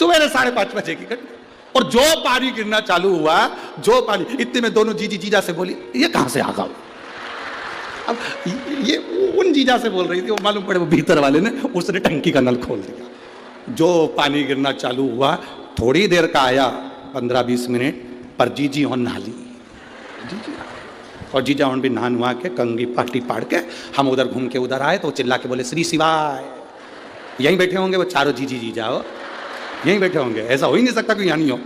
सुबह 5:30 बजे की घटना। और जो पानी गिरना चालू हुआ, जो पानी, इतने में दोनों जीजी जीजा से बोली, ये कहां से आ गया? अब ये उन जीजा से बोल रही थी, वो मालूम पड़े वो भीतर वाले ने, उसने टंकी का नल खोल दिया। जो पानी गिरना चालू हुआ, थोड़ी देर का आया, 15-20 मिनट, पर जीजी और नाली, जीजी और जीजा भी नहा नुहा के कंगी पाटी पाड़ के, हम उधर घूम के उधर आए तो वो चिल्ला के बोले श्री शिवाय। यहीं बैठे होंगे वो चारों जीजी जीजा, हो यहीं बैठे होंगे, ऐसा हो ही नहीं सकता कि यहाँ नहीं हो,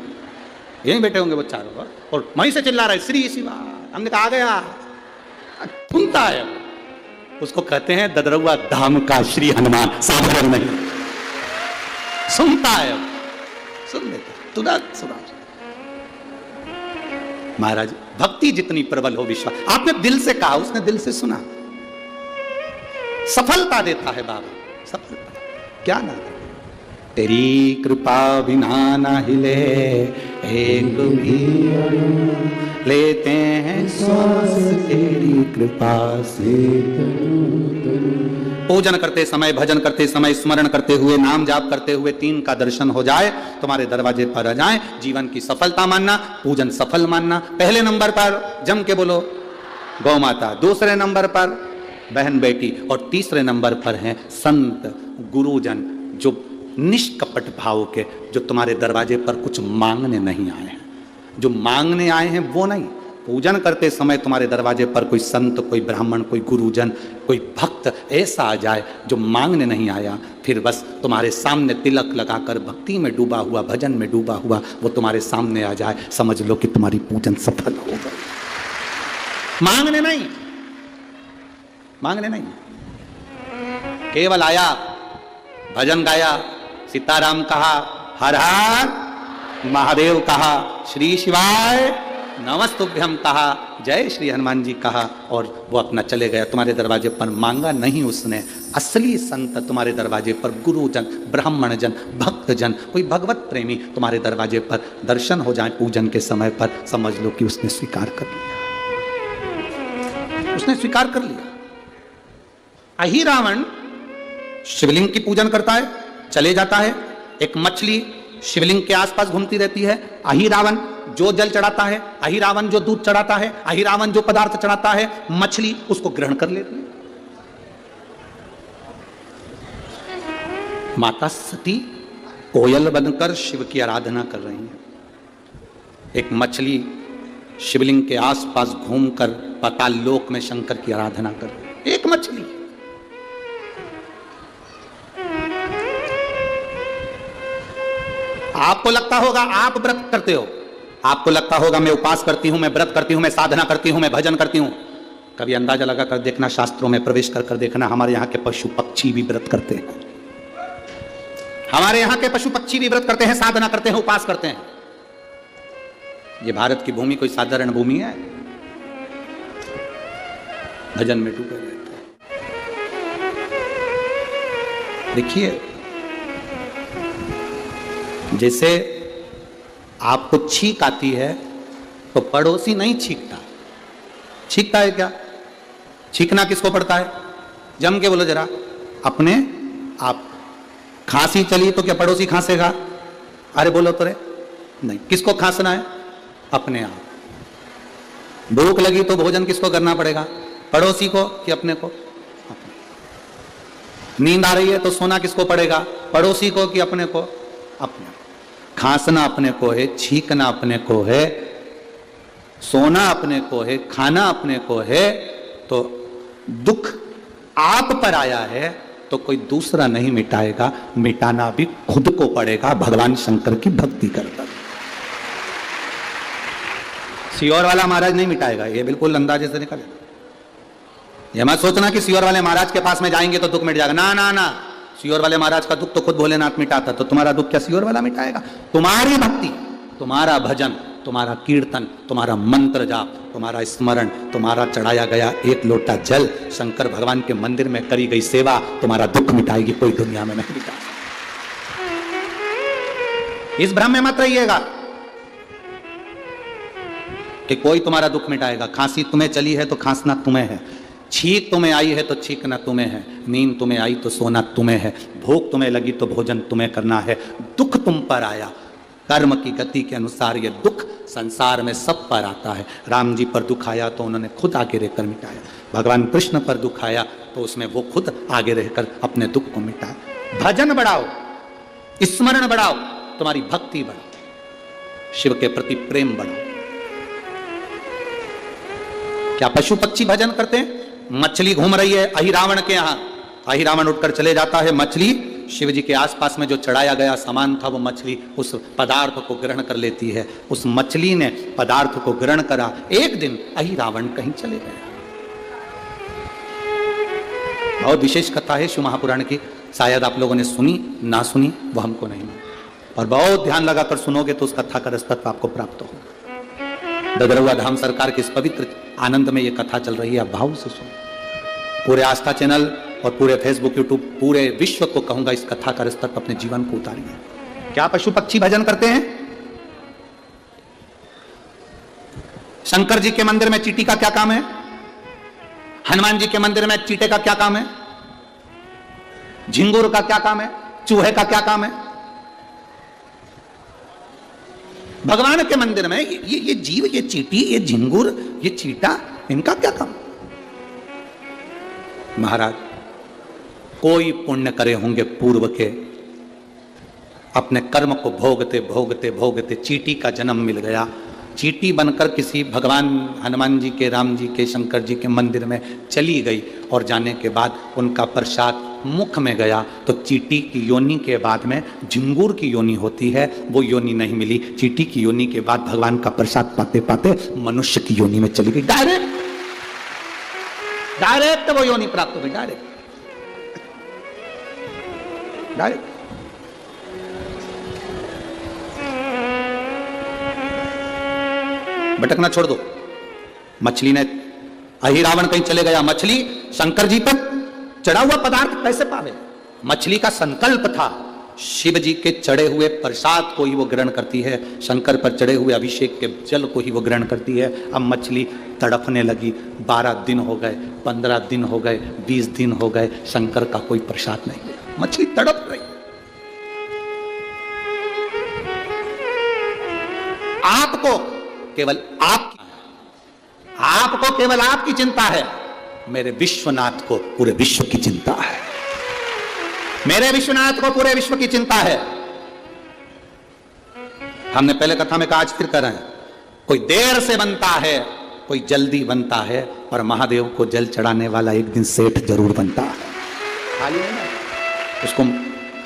यहीं बैठे होंगे वो चारों, और वहीं से चिल्ला रहे श्री शिवाय। हमने कहा आ गया, सुनता है, उसको कहते हैं ददरुआ धाम का श्री हनुमान, साधारण नहीं, सुनता है, सुन लेता, तुरंत सुना। महाराज भक्ति जितनी प्रबल हो, विश्वास, आपने दिल से कहा, उसने दिल से सुना, सफलता देता है बाबा, सफलता, क्या ना तेरी कृपा बिना ना हिले एक भी अणु, लेते हैं श्वास तेरी कृपा से। पूजन करते समय, भजन करते समय, स्मरण करते हुए, नाम जाप करते हुए 3 का दर्शन हो जाए, तुम्हारे दरवाजे पर आ जाए, जीवन की सफलता मानना, पूजन सफल मानना। पहले नंबर पर जम के बोलो गौ माता, दूसरे नंबर पर बहन बेटी, और तीसरे नंबर पर हैं संत गुरुजन, जो निष्कपट भाव के, जो तुम्हारे दरवाजे पर कुछ मांगने नहीं आए हैं। जो मांगने आए हैं वो नहीं, पूजन करते समय तुम्हारे दरवाजे पर कोई संत, कोई ब्राह्मण, कोई गुरुजन, कोई भक्त ऐसा आ जाए जो मांगने नहीं आया, फिर बस तुम्हारे सामने तिलक लगाकर भक्ति में डूबा हुआ, भजन में डूबा हुआ, वो तुम्हारे सामने आ जाए, समझ लो कि तुम्हारी पूजन सफल हो गई। मांगने नहीं, मांगने नहीं, केवल आया, भजन गाया, सीताराम कहा, हर हर महादेव कहा, श्री शिवाय नमस्तुभ्यम कहा, जय श्री हनुमान जी कहा, और वो अपना चले गया। तुम्हारे दरवाजे पर मांगा नहीं उसने। असली संत तुम्हारे दरवाजे पर, गुरुजन, ब्राह्मणजन, भक्तजन, कोई भगवत प्रेमी तुम्हारे दरवाजे पर दर्शन हो जाए पूजन के समय पर, समझ लो कि उसने स्वीकार कर लिया, उसने स्वीकार कर लिया। अही रावण शिवलिंग की पूजन करता है, चले जाता है, एक मछली शिवलिंग के आसपास घूमती रहती है। अही रावण जो जल चढ़ाता है, अही रावण जो दूध चढ़ाता है, अही रावण जो पदार्थ चढ़ाता है, मछली उसको ग्रहण कर लेती है। माता सती कोयल बनकर शिव की आराधना कर रही है। एक मछली शिवलिंग के आसपास घूमकर पाताल लोक में शंकर की आराधना कर रही है। एक मछली। आपको लगता होगा आप व्रत करते हो, आपको लगता होगा मैं उपास करती हूं, मैं व्रत करती हूं, मैं साधना करती हूं, मैं भजन करती हूं। कभी अंदाजा लगा कर देखना, शास्त्रों में प्रवेश कर कर देखना, हमारे यहां के पशु पक्षी भी व्रत करते हैं। हमारे यहां के पशु पक्षी भी व्रत करते हैं, साधना करते हैं, उपास करते हैं। ये भारत की भूमि कोई साधारण भूमि है? भजन में डूबे रहते हैं। देखिए, जैसे आपको छींक आती है तो पड़ोसी नहीं छींकता, छींकता है क्या? छींकना किसको पड़ता है? जम के बोलो जरा, अपने आप। खांसी चली तो क्या पड़ोसी खांसेगा? अरे बोलो तो रे, नहीं। किसको खांसना है? अपने आप। भूख लगी तो भोजन किसको करना पड़ेगा? पड़ोसी को कि अपने को? अपने। नींद आ रही है तो सोना किसको पड़ेगा? पड़ोसी को कि अपने को? अपने। खांसना अपने को है, छींकना अपने को है, सोना अपने को है, खाना अपने को है। तो दुख आप पर आया है तो कोई दूसरा नहीं मिटाएगा, मिटाना भी खुद को पड़ेगा। भगवान शंकर की भक्ति करता। सियोर वाला महाराज नहीं मिटाएगा, ये बिल्कुल अंदाजे से निकले। ये मत सोचना कि सियोर वाले महाराज के पास में जाएंगे तो दुख मिट जाएगा। ना ना ना, सियोर वाले महाराज का दुख तो खुद भोलेनाथ मिटाता, तो तुम्हारा दुख क्या सियोर वाला मिटाएगा? तुम्हारी भक्ति, तुम्हारा भजन, तुम्हारा कीर्तन, तुम्हारा मंत्र जाप, तुम्हारा स्मरण, तुम्हारा चढ़ाया गया एक लोटा जल, शंकर भगवान के मंदिर में करी गई सेवा तुम्हारा दुख मिटाएगी, कोई दुनिया में नहीं मिटा। इस भ्रम में मत रहिएगा कि कोई तुम्हारा दुख मिटाएगा। खांसी तुम्हें चली है तो खांसना तुम्हें है, छींक तुम्हें आई है तो छींकना तुम्हें है, नींद तुम्हें आई तो सोना तुम्हें है, भूख तुम्हें लगी तो भोजन तुम्हें करना है, दुख तुम पर आया, कर्म की गति के अनुसार ये दुख संसार में सब पर आता है। राम जी पर दुख आया तो उन्होंने खुद आगे रहकर मिटाया, भगवान कृष्ण पर दुख आया तो उसमें वो खुद आगे रहकर अपने दुख को मिटाया। भजन बढ़ाओ, स्मरण बढ़ाओ, तुम्हारी भक्ति बढ़ाओ, शिव के प्रति प्रेम बढ़ाओ। क्या पशु पक्षी भजन करते हैं? मछली घूम रही है अहिरावण के यहां, अहिरावण उठकर चले जाता है, मछली शिव जी के आसपास में जो चढ़ाया गया सामान था वो मछली उस पदार्थ को ग्रहण कर लेती है। उस मछली ने पदार्थ को ग्रहण करा। एक दिन अहिरावण कहीं चले गए। बहुत विशेष कथा है शिव महापुराण की, शायद आप लोगों ने सुनी ना सुनी वो हमको नहीं मालूम, और बहुत ध्यान लगाकर सुनोगे तो उस कथा का रसतत्व आपको प्राप्त हो। ददरुआ धाम सरकार के इस पवित्र आनंद में ये कथा चल रही है, आप भाव से सुनो। पूरे आस्था चैनल और पूरे फेसबुक यूट्यूब पूरे विश्व को कहूंगा इस कथा का रसतत्व अपने जीवन को उतारिए। क्या पशु पक्षी भजन करते हैं? शंकर जी के मंदिर में चींटी का क्या काम है? हनुमान जी के मंदिर में चींटे का क्या काम है? झिंगुर का क्या काम है? चूहे का क्या काम है? भगवान के मंदिर में ये जीव, ये चींटी, ये झिंगुर, ये चीटा, इनका क्या काम? महाराज कोई पुण्य करे होंगे पूर्व के, अपने कर्म को भोगते भोगते भोगते चींटी का जन्म मिल गया। चींटी बनकर किसी भगवान हनुमान जी के, राम जी के, शंकर जी के मंदिर में चली गई और जाने के बाद उनका प्रसाद मुख में गया तो चींटी की योनि के बाद में झिंगुर की योनि होती है, वो योनि नहीं मिली। चींटी की योनि के बाद भगवान का प्रसाद पाते पाते मनुष्य की योनि में चली गई। डायरेक्ट डायरेक्ट वो योनि प्राप्त हो गई, डायरेक्ट डायरेक्ट। भटकना छोड़ दो। मछली ने, अहिरावण कहीं चले गया, मछली शंकर जी पर चढ़ा हुआ पदार्थ कैसे पावे? मछली का संकल्प था शिव जी के चढ़े हुए प्रसाद को ही वो ग्रहण करती है, शंकर पर चढ़े हुए अभिषेक के जल को ही वो ग्रहण करती है। अब मछली तड़पने लगी। 12 दिन हो गए, 15 दिन हो गए, 20 दिन हो गए, शंकर का कोई प्रसाद नहीं मिला। मछली तड़प रही। आपको केवल आपको केवल आपकी चिंता है, मेरे विश्वनाथ को पूरे विश्व की चिंता है। मेरे विश्वनाथ को पूरे विश्व की चिंता है। हमने पहले कथा में कहा, आज फिर कर रहे हैं, कोई देर से बनता है, कोई जल्दी बनता है, पर महादेव को जल चढ़ाने वाला एक दिन सेठ जरूर बनता है। खाली है ना? उसको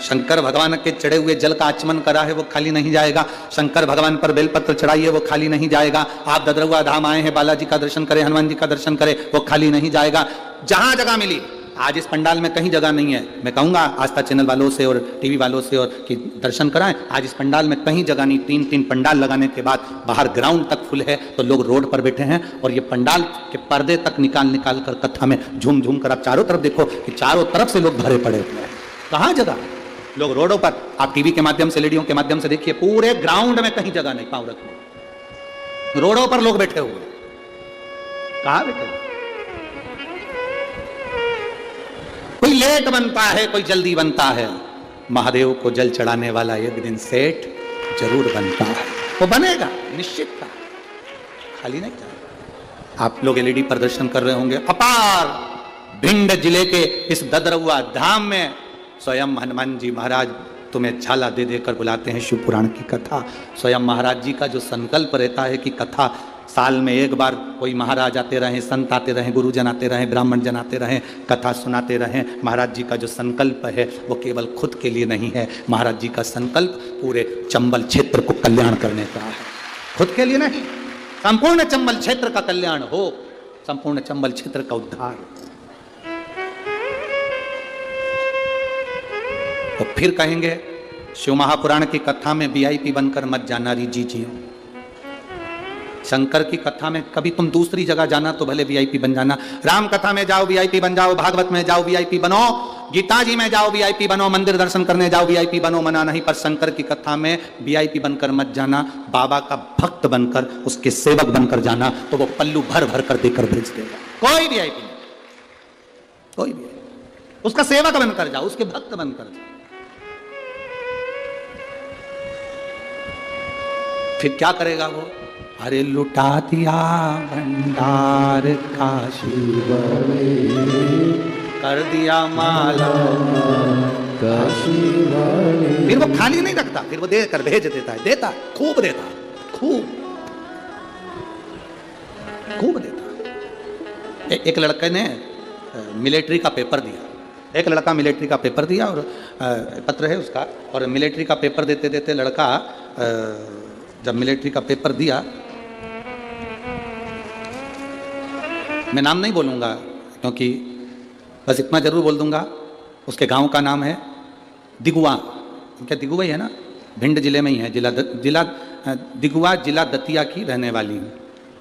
शंकर भगवान के चढ़े हुए जल का आचमन करा है वो खाली नहीं जाएगा। शंकर भगवान पर बेलपत्र चढ़ाइए वो खाली नहीं जाएगा। आप ददरुआ धाम आए हैं, बालाजी का दर्शन करें, हनुमान जी का दर्शन करें, वो खाली नहीं जाएगा। जहां जगह मिली, आज इस पंडाल में कहीं जगह नहीं है, मैं कहूंगा आस्था चैनल वालों से और टीवी वालों से और कि दर्शन कराएं। आज इस पंडाल में कहीं जगह नहीं, 3-3 पंडाल लगाने के बाद बाहर ग्राउंड तक फुल है, तो लोग रोड पर बैठे हैं और ये पंडाल के पर्दे तक निकाल कर कथा में झूम झूम कर आप चारों तरफ देखो कि चारों तरफ से लोग भरे पड़े हुए हैं। कहाँ जगह? लोग रोडों पर, आप टीवी के माध्यम से, लेडियों के माध्यम से देखिए, पूरे ग्राउंड में कहीं जगह नहीं, पांव रखो, रोडों पर लोग बैठे हुए। कहां बैठे? कोई लेट बनता है, कोई जल्दी बनता है। महादेव को जल चढ़ाने वाला एक दिन सेठ जरूर बनता है, वो बनेगा निश्चित था, खाली नहीं था। आप लोग एलईडी प्रदर्शन कर रहे होंगे। अपार भिंड जिले के इस ददरुआ धाम में स्वयं हनुमान जी महाराज तुम्हें झाला दे देकर बुलाते हैं। शिव पुराण की कथा, स्वयं महाराज जी का जो संकल्प रहता है कि कथा साल में एक बार कोई महाराज आते रहें, संत आते रहें, गुरुजन आते रहें, ब्राह्मण जन आते रहें, कथा सुनाते रहें। महाराज जी का जो संकल्प है वो केवल खुद के लिए नहीं है, महाराज जी का संकल्प पूरे चंबल क्षेत्र को कल्याण करने का है, खुद के लिए नहीं। संपूर्ण चंबल क्षेत्र का कल्याण हो, संपूर्ण चंबल क्षेत्र का उद्धार। तो फिर कहेंगे शिव महापुराण की कथा में वीआईपी बनकर मत जाना री जी जियो। शंकर की कथा में कभी तुम दूसरी जगह जाना तो भले वीआईपी बन जाना, राम कथा में जाओ वीआईपी बन जाओ, भागवत में जाओ वीआईपी बनो, गीता जी में जाओ वीआईपी बनो, मंदिर दर्शन करने जाओ वीआईपी बनो, मना नहीं, पर शंकर की कथा में वीआईपी बनकर मत जाना। बाबा का भक्त बनकर, उसके सेवक बनकर जाना, तो वो पल्लू भर भर कर देकर भेज देगा। कोई वीआईपी नहीं, कोई भी, उसका सेवक बनकर जाओ, उसके भक्त बनकर जाओ। फिर क्या करेगा वो? अरे लुटा दिया भंडार काशी कर दिया माला काशी। फिर वो खाली नहीं रखता, फिर वो देकर भेज देता है, देता है, खूब देता है, खूब खूब देता है। एक लड़के ने मिलिट्री का पेपर दिया, एक लड़का मिलिट्री का पेपर दिया और पत्र है उसका, और मिलिट्री का पेपर देते देते लड़का जब मिलिट्री का पेपर दिया, मैं नाम नहीं बोलूँगा क्योंकि बस इतना जरूर बोल दूंगा, उसके गांव का नाम है दिगुआ। क्या दिगुआ ही है ना, भिंड जिले में ही है, जिला दिगुआ, जिला दतिया की रहने वाली हूँ।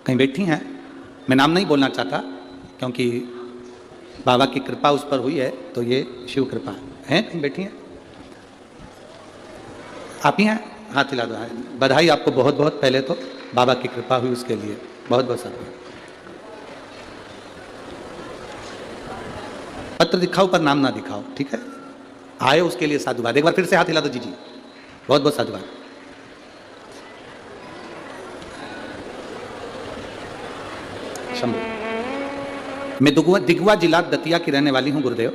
कहीं बैठी हैं, मैं नाम नहीं बोलना चाहता क्योंकि बाबा की कृपा उस पर हुई है, तो ये शिव कृपा है। कहीं बैठी हैं, आप ही हैं, हाथ हिला दो। बधाई आपको बहुत बहुत, पहले तो बाबा की कृपा हुई उसके लिए बहुत बहुत सारा। पत्र दिखाओ पर नाम ना दिखाओ, ठीक है? आए उसके लिए साधुवाद। एक बार फिर से हाथ हिला दो जी जी, बहुत बहुत साधुवाद। शंभू। मैं दिगुआ जिला दतिया की रहने वाली हूं गुरुदेव।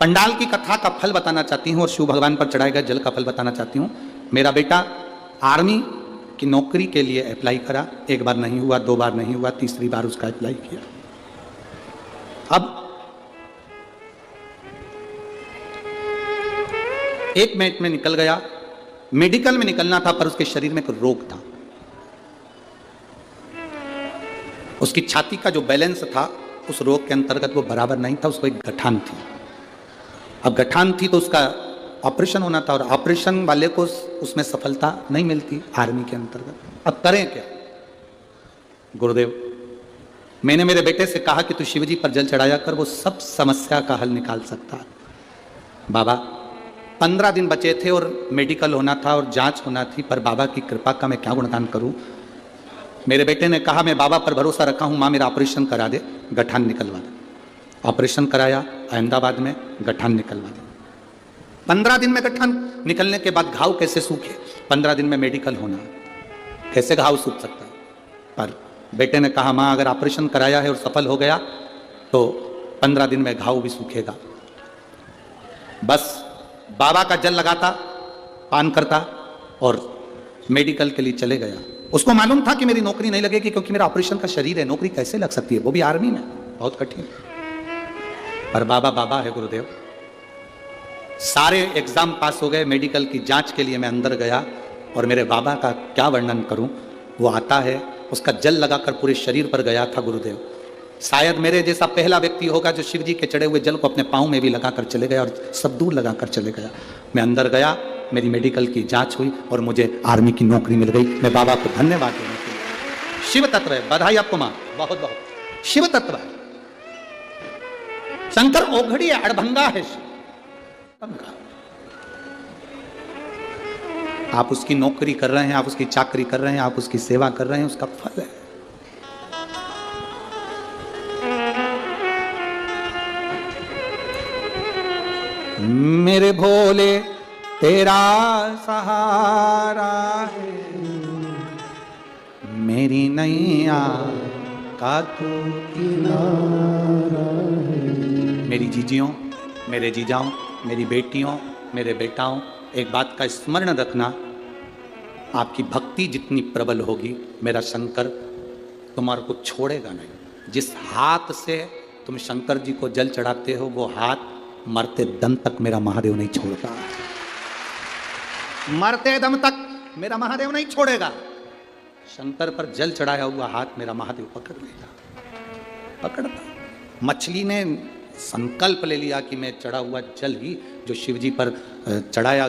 पंडाल की कथा का फल बताना चाहती हूं और शिव भगवान पर चढ़ाए गए जल का फल बताना चाहती हूं। मेरा बेटा आर्मी की नौकरी के लिए अप्लाई करा, एक बार नहीं हुआ, दो बार नहीं हुआ, तीसरी बार उसका अप्लाई किया। अब 1 मिनट में निकल गया, मेडिकल में निकलना था पर उसके शरीर में कोई रोग था। उसकी छाती का जो बैलेंस था उस रोग के अंतर्गत वो बराबर नहीं था, उसको एक गठान थी। अब गठान थी तो उसका ऑपरेशन होना था और ऑपरेशन वाले को उसमें सफलता नहीं मिलती आर्मी के अंतर्गत। अब करें क्या? गुरुदेव, मैंने मेरे बेटे से कहा कि तू शिवजी पर जल चढ़ाया कर, वो सब समस्या का हल निकाल सकता है। बाबा 15 दिन बचे थे और मेडिकल होना था और जांच होना थी, पर बाबा की कृपा का मैं क्या गुणगान करूं। मेरे बेटे ने कहा मैं बाबा पर भरोसा रखा हूं, माँ मेरा ऑपरेशन करा दे, गठान निकलवा दे। ऑपरेशन कराया अहमदाबाद में, गठान निकलवा दे। 15 दिन में गठान निकलने के बाद घाव कैसे सूखे? 15 दिन में मेडिकल होना, कैसे घाव सूख सकता है? पर बेटे ने कहा माँ अगर ऑपरेशन कराया है और सफल हो गया तो 15 दिन में घाव भी सूखेगा। बस बाबा का जल लगाता, पान करता और मेडिकल के लिए चले गया। उसको मालूम था कि मेरी नौकरी नहीं लगेगी क्योंकि मेरा ऑपरेशन का शरीर है, नौकरी कैसे लग सकती है, वो भी आर्मी में, बहुत कठिन। पर बाबा बाबा है गुरुदेव। सारे एग्जाम पास हो गए, मेडिकल की जांच के लिए मैं अंदर गया और मेरे बाबा का क्या वर्णन करूं। वो आता है, उसका जल लगाकर पूरे शरीर पर गया था गुरुदेव। शायद मेरे जैसा पहला व्यक्ति होगा जो शिव जी के चढ़े हुए जल को अपने पाँव में भी लगाकर चले गया और सब दूर लगाकर चले गया। मैं अंदर गया, मेरी मेडिकल की जांच हुई और मुझे आर्मी की नौकरी मिल गई। मैं बाबा को धन्यवाद देने के लिए। शिव तत्व है, बधाई आपको माँ, बहुत बहुत। शिव तत्व है, शंकर ओघड़ी है, अड़भंगा है। आप उसकी नौकरी कर रहे हैं, आप उसकी चाकरी कर रहे हैं, आप उसकी सेवा कर रहे हैं, उसका फल है। मेरे भोले तेरा सहारा है, मेरी नैया का तू किनारा है। मेरी जीजियों, मेरे जीजाओं, मेरी बेटियों, मेरे बेटाओं, एक बात का स्मरण रखना, आपकी भक्ति जितनी प्रबल होगी मेरा शंकर तुम्हारे को छोड़ेगा नहीं। जिस हाथ से तुम शंकर जी को जल चढ़ाते हो वो हाथ मरते दम तक मेरा महादेव नहीं छोड़ता। मरते दम तक मेरा महादेव नहीं छोड़ेगा। शंकर पर जल चढ़ाया हुआ हाथ मेरा महादेव पकड़ लेगा, पकड़ता। मछली ने संकल्प ले लिया कि मैं चढ़ा हुआ जल ही जो शिव जी पर चढ़ाया गया